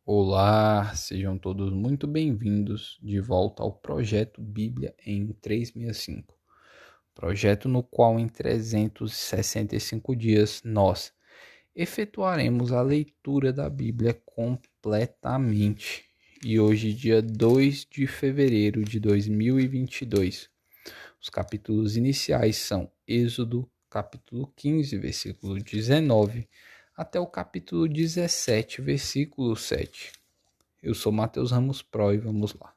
Olá, sejam todos muito bem-vindos de volta ao projeto Bíblia em 365, projeto no qual em 365 dias nós efetuaremos a leitura da Bíblia completamente. E hoje, dia 2 de fevereiro de 2022, os capítulos iniciais são Êxodo, capítulo 15, versículo 19, até o capítulo 17, versículo 7. Eu sou Matheus Ramos Pro e vamos lá.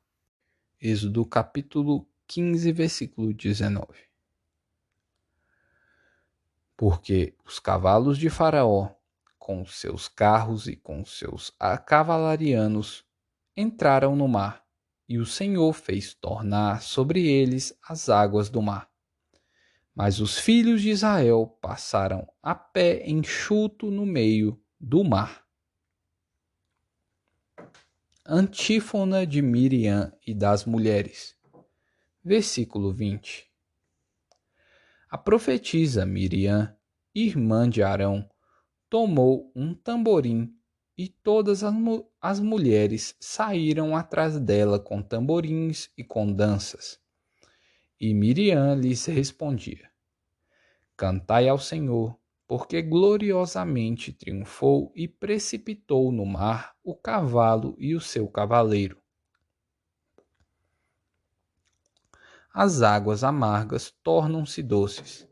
Êxodo capítulo 15, versículo 19. Porque os cavalos de Faraó, com seus carros e com seus cavalarianos, entraram no mar, e o Senhor fez tornar sobre eles as águas do mar. Mas os filhos de Israel passaram a pé enxuto no meio do mar. Antífona de Miriam e das mulheres. Versículo 20. A profetisa Miriam, irmã de Arão, tomou um tamborim e todas as mulheres saíram atrás dela com tamborins e com danças. E Miriam lhes respondia: Cantai ao Senhor, porque gloriosamente triunfou e precipitou no mar o cavalo e o seu cavaleiro. As águas amargas tornam-se doces.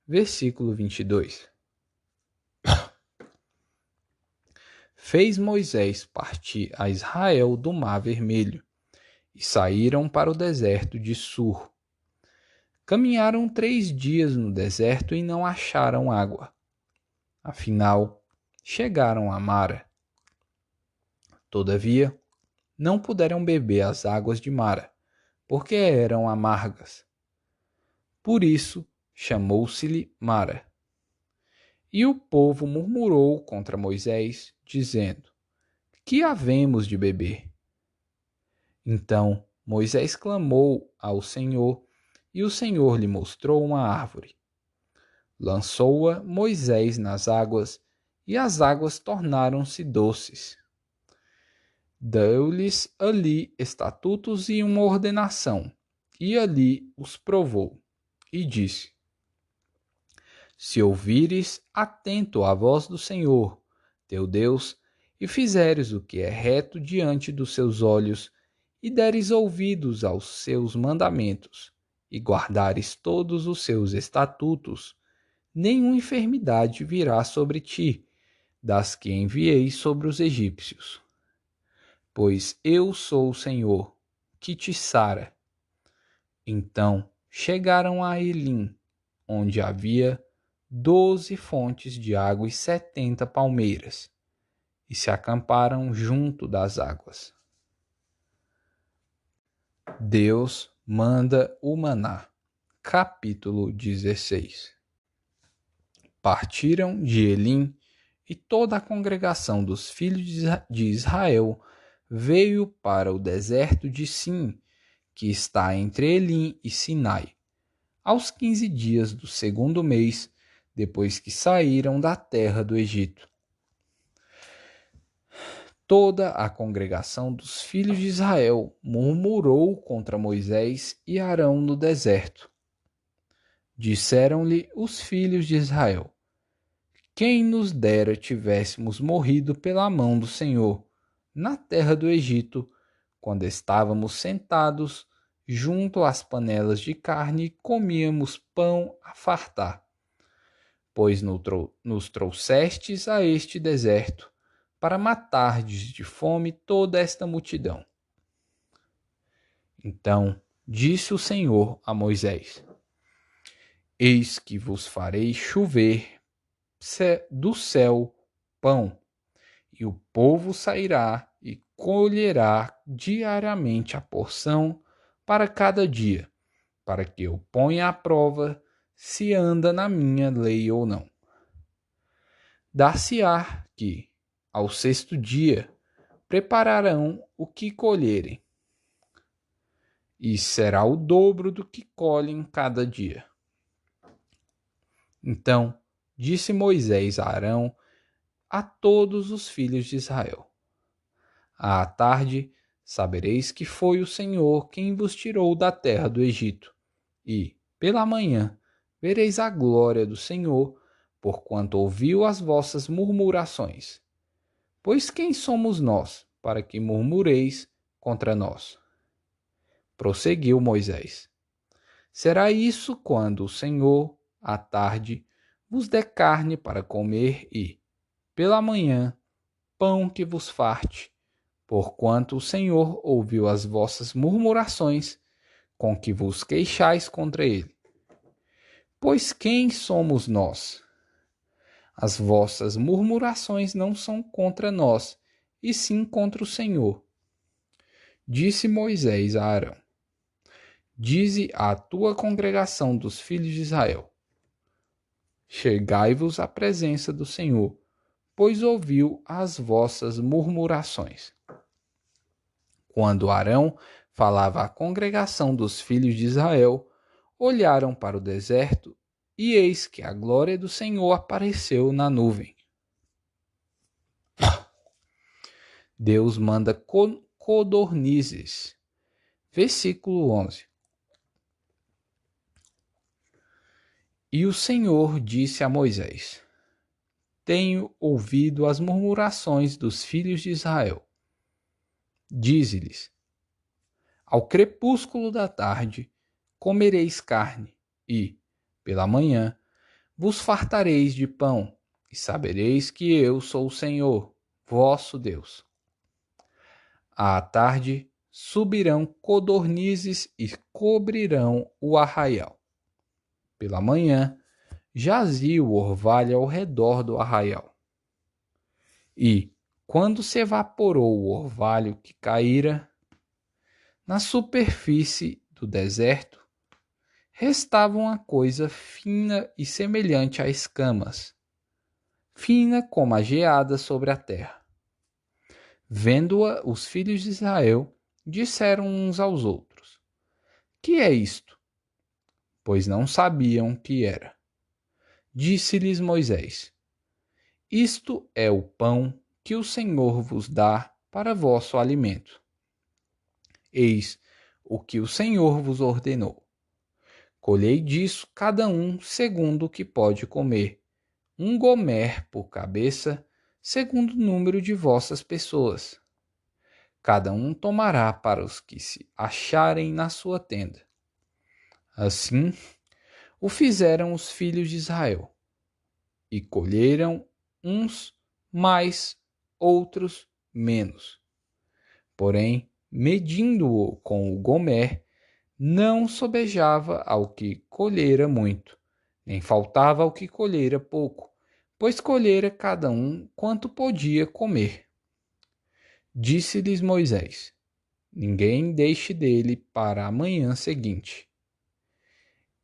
Versículo 22. Fez Moisés partir a Israel do Mar Vermelho, e saíram para o deserto de Sur. Caminharam 3 dias no deserto e não acharam água. Afinal, chegaram a Mara. Todavia, não puderam beber as águas de Mara, porque eram amargas. Por isso, chamou-se-lhe Mara. E o povo murmurou contra Moisés, dizendo: Que havemos de beber? Então Moisés clamou ao Senhor, e o Senhor lhe mostrou uma árvore. Lançou-a Moisés nas águas, e as águas tornaram-se doces. Deu-lhes ali estatutos e uma ordenação, e ali os provou, e disse: Se ouvires atento à voz do Senhor, teu Deus, e fizeres o que é reto diante dos seus olhos, e deres ouvidos aos seus mandamentos, e guardares todos os seus estatutos, nenhuma enfermidade virá sobre ti, das que enviei sobre os egípcios. Pois eu sou o Senhor, que te sara. Então chegaram a Elim, onde havia 12 fontes de água e 70 palmeiras, e se acamparam junto das águas. Deus manda o maná. Capítulo 16. Partiram de Elim, e toda a congregação dos filhos de Israel veio para o deserto de Sim, que está entre Elim e Sinai, aos 15 dias do 2º mês, depois que saíram da terra do Egito. Toda a congregação dos filhos de Israel murmurou contra Moisés e Arão no deserto. Disseram-lhe os filhos de Israel: Quem nos dera tivéssemos morrido pela mão do Senhor, na terra do Egito, quando estávamos sentados junto às panelas de carne e comíamos pão a fartar. Pois nos trouxestes a este deserto, para matardes de fome toda esta multidão. Então disse o Senhor a Moisés: Eis que vos farei chover do céu pão, e o povo sairá e colherá diariamente a porção para cada dia, para que eu ponha à prova se anda na minha lei ou não. Dar-se-á que, ao 6º dia, prepararão o que colherem, e será o dobro do que colhem cada dia. Então disse Moisés a Arão, a todos os filhos de Israel: À tarde, sabereis que foi o Senhor quem vos tirou da terra do Egito. E, pela manhã, vereis a glória do Senhor, porquanto ouviu as vossas murmurações. Pois quem somos nós, para que murmureis contra nós? Prosseguiu Moisés. Será isso quando o Senhor, à tarde, vos der carne para comer e, pela manhã, pão que vos farte, porquanto o Senhor ouviu as vossas murmurações, com que vos queixais contra ele. Pois quem somos nós? As vossas murmurações não são contra nós, e sim contra o Senhor. Disse Moisés a Arão: Dize à tua congregação dos filhos de Israel: Chegai-vos à presença do Senhor, pois ouviu as vossas murmurações. Quando Arão falava à congregação dos filhos de Israel, olharam para o deserto, e eis que a glória do Senhor apareceu na nuvem. Deus manda codornizes. Versículo 11. E o Senhor disse a Moisés: Tenho ouvido as murmurações dos filhos de Israel. Dize-lhes: Ao crepúsculo da tarde comereis carne, e, pela manhã, vos fartareis de pão, e sabereis que eu sou o Senhor, vosso Deus. À tarde subirão codornizes e cobrirão o arraial. Pela manhã jazia o orvalho ao redor do arraial. E, quando se evaporou o orvalho que caíra, na superfície do deserto, restava uma coisa fina e semelhante a escamas, fina como a geada sobre a terra. Vendo-a, os filhos de Israel disseram uns aos outros: Que é isto? Pois não sabiam o que era. Disse-lhes Moisés: Isto é o pão que o Senhor vos dá para vosso alimento. Eis o que o Senhor vos ordenou. Colhei disso cada um segundo o que pode comer, um gomer por cabeça, segundo o número de vossas pessoas. Cada um tomará para os que se acharem na sua tenda. Assim o fizeram os filhos de Israel, e colheram uns mais, outros menos. Porém, medindo-o com o gomer, não sobejava ao que colhera muito, nem faltava ao que colhera pouco, pois colhera cada um quanto podia comer. Disse-lhes Moisés: Ninguém deixe dele para a manhã seguinte.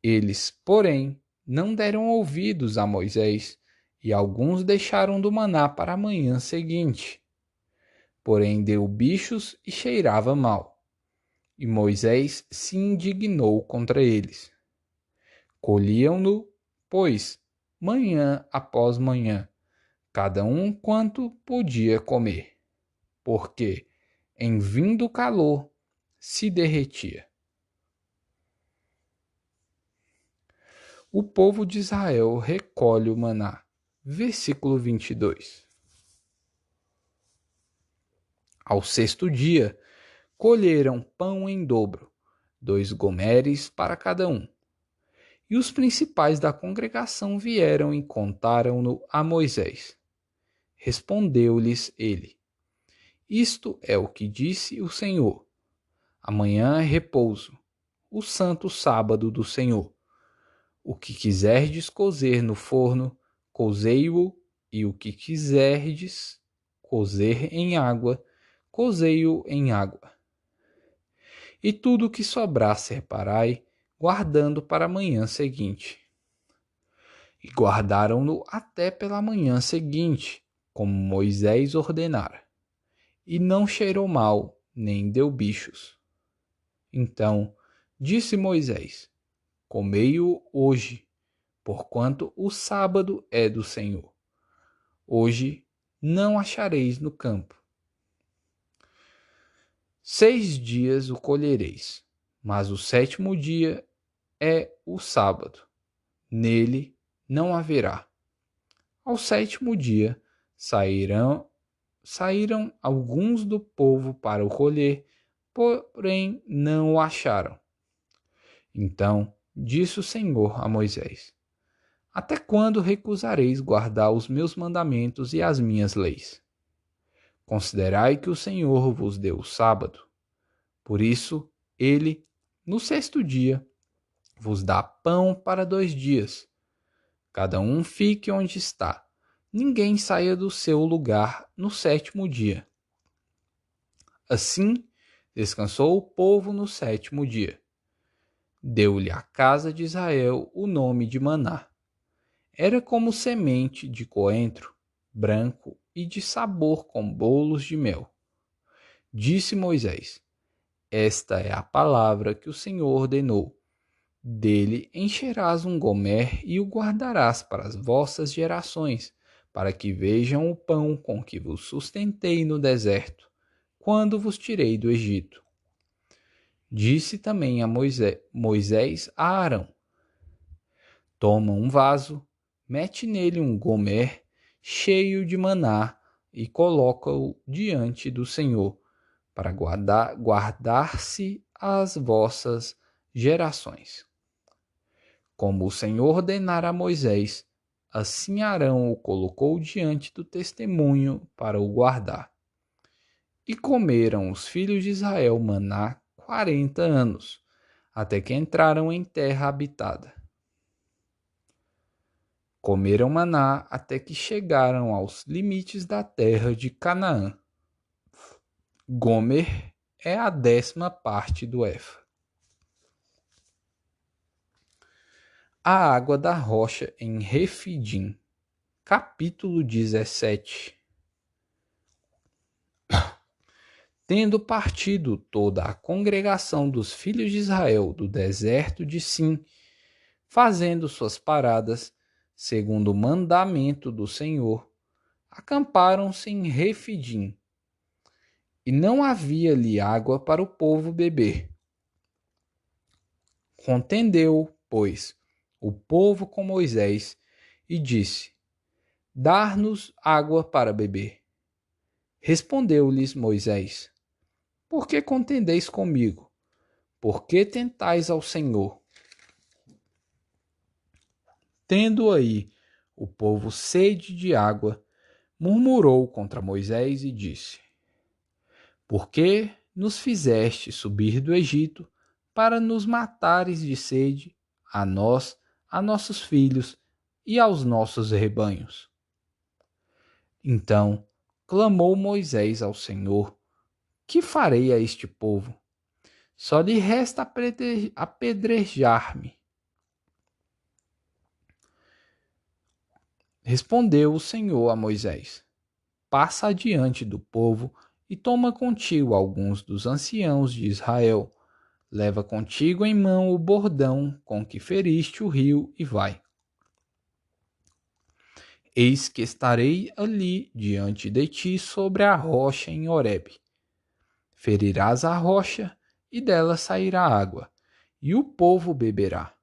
Eles, porém, não deram ouvidos a Moisés, e alguns deixaram do maná para a manhã seguinte. Porém deu bichos e cheirava mal. E Moisés se indignou contra eles. Colhiam-no, pois, manhã após manhã, cada um quanto podia comer, porque, em vindo o calor, se derretia. O povo de Israel recolhe o maná. Versículo 22. Ao sexto dia, colheram pão em dobro, 2 gomeres para cada um. E os principais da congregação vieram e contaram-no a Moisés. Respondeu-lhes ele: Isto é o que disse o Senhor. Amanhã é repouso, o santo sábado do Senhor. O que quiserdes cozer no forno, cozei-o, e o que quiserdes cozer em água, cozei-o em água. E tudo o que sobrar separai, guardando para a manhã seguinte. E guardaram-no até pela manhã seguinte, como Moisés ordenara. E não cheirou mal, nem deu bichos. Então disse Moisés: Comei-o hoje, porquanto o sábado é do Senhor. Hoje não achareis no campo. 6 dias o colhereis, mas o 7º dia é o sábado, nele não haverá. Ao 7º dia saíram alguns do povo para o colher, porém não o acharam. Então disse o Senhor a Moisés: Até quando recusareis guardar os meus mandamentos e as minhas leis? Considerai que o Senhor vos deu o sábado. Por isso, ele, no 6º dia, vos dá pão para 2 dias. Cada um fique onde está. Ninguém saia do seu lugar no 7º dia. Assim, descansou o povo no 7º dia. Deu-lhe a casa de Israel o nome de Maná. Era como semente de coentro, branco e de sabor com bolos de mel. Disse Moisés: Esta é a palavra que o Senhor ordenou. Dele encherás um gomer e o guardarás para as vossas gerações, para que vejam o pão com que vos sustentei no deserto, quando vos tirei do Egito. Disse também a Moisés a Arão: Toma um vaso, mete nele um gomer cheio de maná e coloca-o diante do Senhor, para guardar-se as vossas gerações. Como o Senhor ordenara a Moisés, assim Arão o colocou diante do testemunho para o guardar. E comeram os filhos de Israel maná 40 anos, até que entraram em terra habitada. Comeram maná até que chegaram aos limites da terra de Canaã. Gomer é a 10ª parte do efa. A água da rocha em Refidim. Capítulo 17. Tendo partido toda a congregação dos filhos de Israel do deserto de Sim, fazendo suas paradas, segundo o mandamento do Senhor, acamparam-se em Refidim. E não havia ali água para o povo beber. Contendeu, pois, o povo com Moisés e disse: Dar-nos água para beber. Respondeu-lhes Moisés: Por que contendeis comigo? Por que tentais ao Senhor? Tendo aí o povo sede de água, murmurou contra Moisés e disse: Por que nos fizeste subir do Egito para nos matares de sede, a nós, a nossos filhos e aos nossos rebanhos? Então clamou Moisés ao Senhor: Que farei a este povo? Só lhe resta apedrejar-me. Respondeu o Senhor a Moisés: Passa adiante do povo e toma contigo alguns dos anciãos de Israel. Leva contigo em mão o bordão com que feriste o rio e vai. Eis que estarei ali diante de ti sobre a rocha em Horebe. Ferirás a rocha e dela sairá água, e o povo beberá.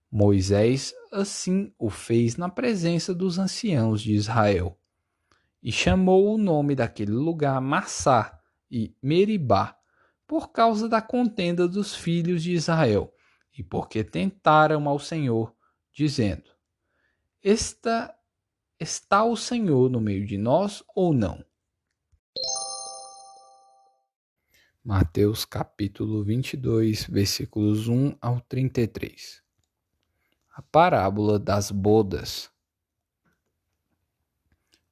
Moisés assim o fez na presença dos anciãos de Israel. E chamou o nome daquele lugar Massá e Meribá, por causa da contenda dos filhos de Israel, e porque tentaram ao Senhor, dizendo: Está o Senhor no meio de nós ou não? Mateus capítulo 22, versículos 1 ao 33. A parábola das bodas.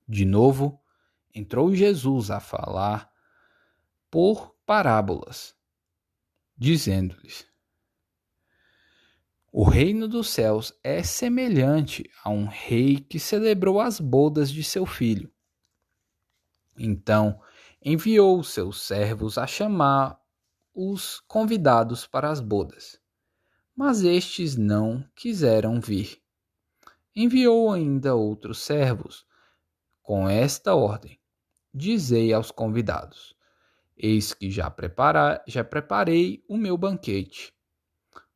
De novo, entrou Jesus a falar por parábolas, dizendo-lhes: O reino dos céus é semelhante a um rei que celebrou as bodas de seu filho. Então enviou seus servos a chamar os convidados para as bodas, mas estes não quiseram vir. Enviou ainda outros servos, com esta ordem: Dizei aos convidados: Eis que já preparei o meu banquete.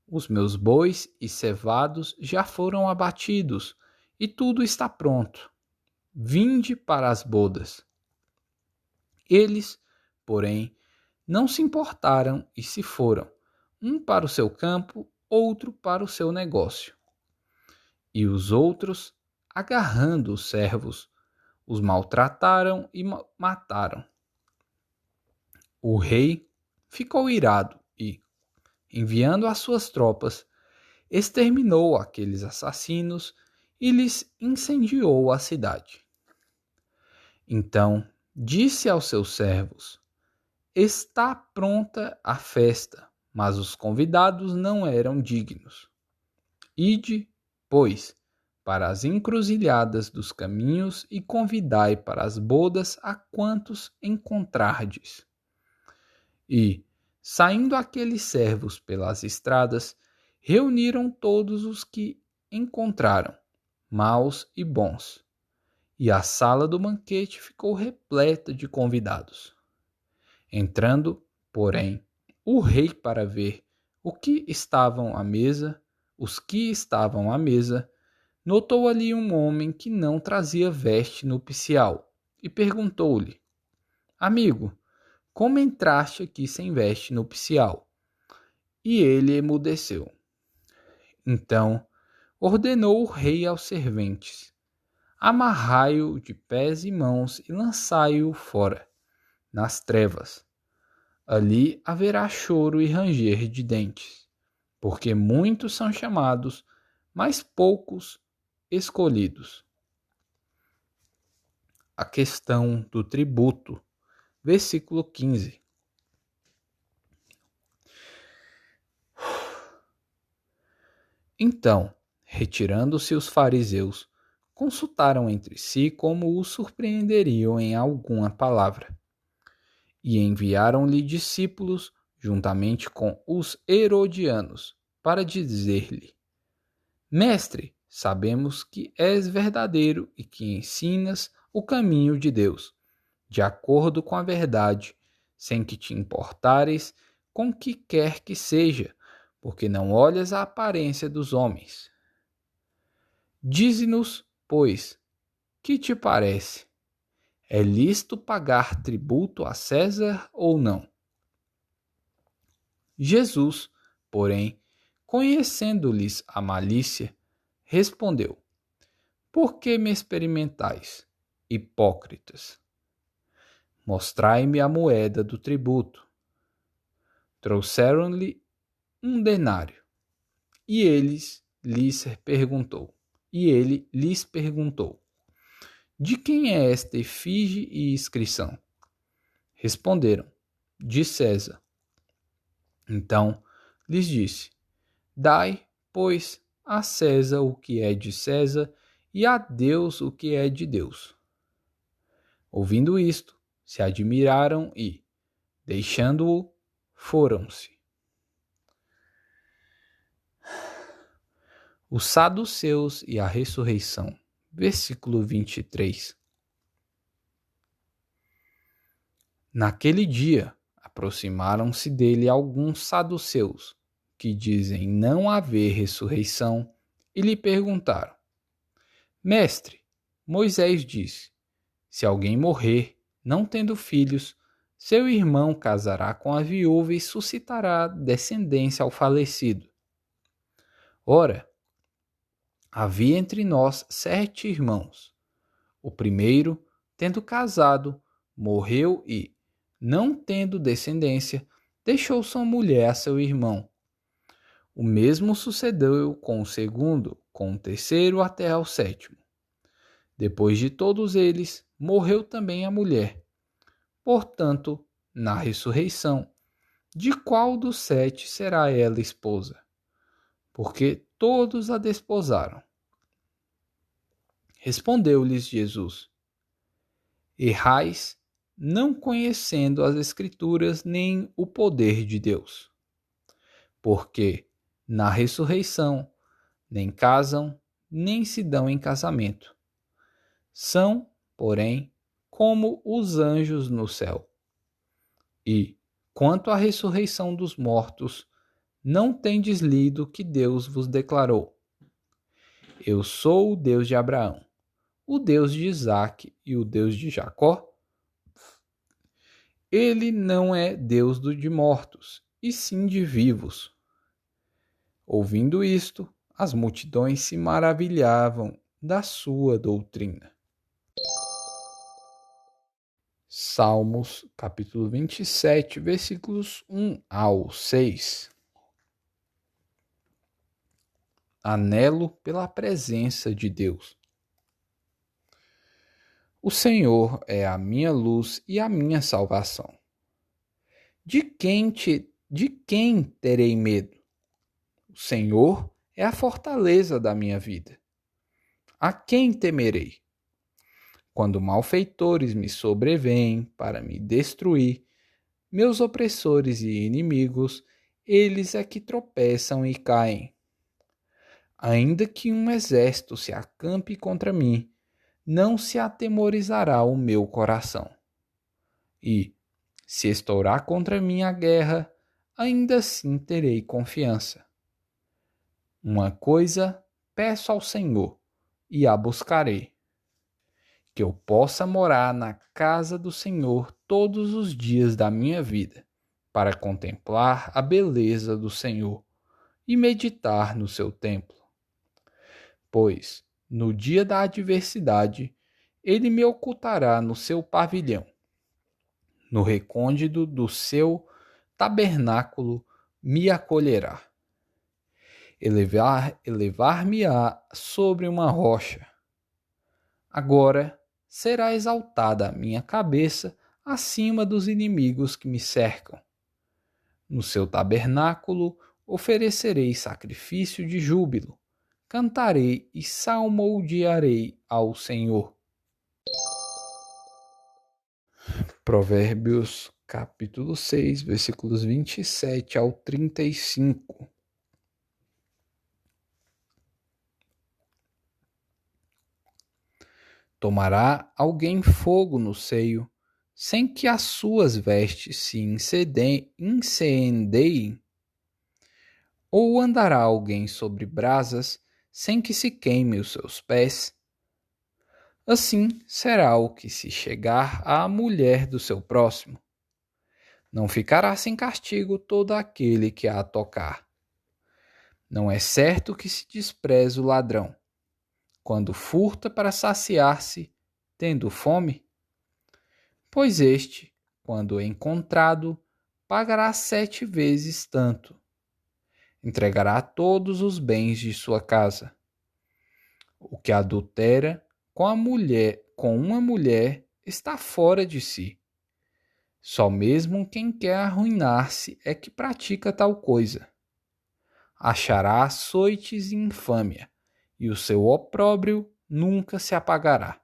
Os meus bois e cevados já foram abatidos, e tudo está pronto. Vinde para as bodas. Eles, porém, não se importaram e se foram, um para o seu campo, outro para o seu negócio. E os outros, agarrando os servos, os maltrataram e mataram. O rei ficou irado e, enviando as suas tropas, exterminou aqueles assassinos e lhes incendiou a cidade. Então disse aos seus servos: Está pronta a festa, mas os convidados não eram dignos. Ide, pois, para as encruzilhadas dos caminhos e convidai para as bodas a quantos encontrardes. E, saindo aqueles servos pelas estradas, reuniram todos os que encontraram, maus e bons, e a sala do banquete ficou repleta de convidados. Entrando, porém, o rei para ver os que estavam à mesa, notou ali um homem que não trazia veste nupcial e perguntou-lhe: Amigo, como entraste aqui sem veste nupcial? E ele emudeceu. Então ordenou o rei aos serventes: Amarrai-o de pés e mãos e lançai-o fora, nas trevas. Ali haverá choro e ranger de dentes, porque muitos são chamados, mas poucos escolhidos. A questão do tributo, versículo 15. Então, retirando-se os fariseus, consultaram entre si como o surpreenderiam em alguma palavra. E enviaram-lhe discípulos, juntamente com os herodianos, para dizer-lhe: Mestre, sabemos que és verdadeiro e que ensinas o caminho de Deus, de acordo com a verdade, sem que te importares com que quer que seja, porque não olhas a aparência dos homens. Dize-nos, pois, que te parece? É lícito pagar tributo a César ou não? Jesus, porém, conhecendo-lhes a malícia, respondeu: Por que me experimentais, hipócritas? Mostrai-me a moeda do tributo. Trouxeram-lhe um denário, e ele lhes perguntou: De quem é esta efígie e inscrição? Responderam: De César. Então lhes disse: Dai, pois, a César o que é de César e a Deus o que é de Deus. Ouvindo isto, se admiraram e, deixando-o, foram-se. Os saduceus e a ressurreição. Versículo 23. Naquele dia, aproximaram-se dele alguns saduceus, que dizem não haver ressurreição, e lhe perguntaram: Mestre, Moisés disse: se alguém morrer, não tendo filhos, seu irmão casará com a viúva e suscitará descendência ao falecido. Ora, havia entre nós 7 irmãos. O primeiro, tendo casado, morreu e, não tendo descendência, deixou sua mulher a seu irmão. O mesmo sucedeu com o segundo, com o terceiro até ao 7º. Depois de todos eles, morreu também a mulher. Portanto, na ressurreição, de qual dos 7 será ela esposa? Porque todos a desposaram. Respondeu-lhes Jesus: Errais, não conhecendo as Escrituras nem o poder de Deus. Porque, na ressurreição, nem casam, nem se dão em casamento. São, porém, como os anjos no céu. E, quanto à ressurreição dos mortos, não tendes lido que Deus vos declarou: Eu sou o Deus de Abraão, o Deus de Isaque e o Deus de Jacó? Ele não é Deus de mortos, e sim de vivos. Ouvindo isto, as multidões se maravilhavam da sua doutrina. Salmos, capítulo 27, versículos 1 ao 6. Anelo pela presença de Deus. O Senhor é a minha luz e a minha salvação. De quem terei medo? O Senhor é a fortaleza da minha vida. A quem temerei? Quando malfeitores me sobrevêm para me destruir, meus opressores e inimigos, eles é que tropeçam e caem. Ainda que um exército se acampe contra mim, não se atemorizará o meu coração. E, se estourar contra mim a guerra, ainda assim terei confiança. Uma coisa peço ao Senhor, e a buscarei: que eu possa morar na casa do Senhor todos os dias da minha vida, para contemplar a beleza do Senhor e meditar no seu templo. Pois, no dia da adversidade, ele me ocultará no seu pavilhão. No recôndito do seu tabernáculo me acolherá. Elevar-me-á sobre uma rocha. Agora será exaltada a minha cabeça acima dos inimigos que me cercam. No seu tabernáculo oferecerei sacrifício de júbilo, cantarei e salmodiarei ao Senhor. Provérbios, capítulo 6, versículos 27 ao 35. Tomará alguém fogo no seio, sem que as suas vestes se incendeiem? Ou andará alguém sobre brasas, sem que se queime os seus pés? Assim será o que se chegar à mulher do seu próximo. Não ficará sem castigo todo aquele que a tocar. Não é certo que se despreze o ladrão, quando furta para saciar-se, tendo fome? Pois este, quando encontrado, pagará 7 vezes tanto. Entregará todos os bens de sua casa. O que adultera com uma mulher, está fora de si. Só mesmo quem quer arruinar-se é que pratica tal coisa. Achará açoites e infâmia, e o seu opróbrio nunca se apagará.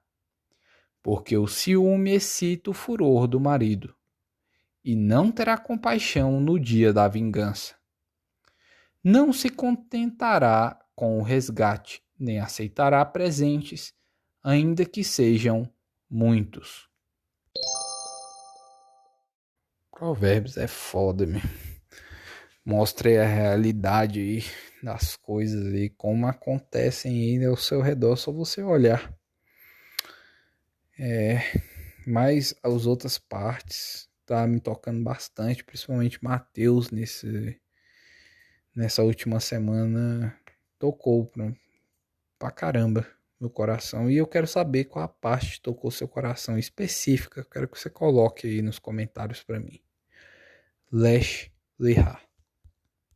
Porque o ciúme excita o furor do marido, e não terá compaixão no dia da vingança. Não se contentará com o resgate, nem aceitará presentes, ainda que sejam muitos. Provérbios é foda, meu. Mostra aí a realidade aí das coisas aí, como acontecem aí ao seu redor, só você olhar. Mas as outras partes tá me tocando bastante, principalmente Mateus nessa última semana tocou pra caramba meu coração. E eu quero saber qual a parte tocou seu coração específica. Eu quero que você coloque aí nos comentários pra mim. Lesh Lihar.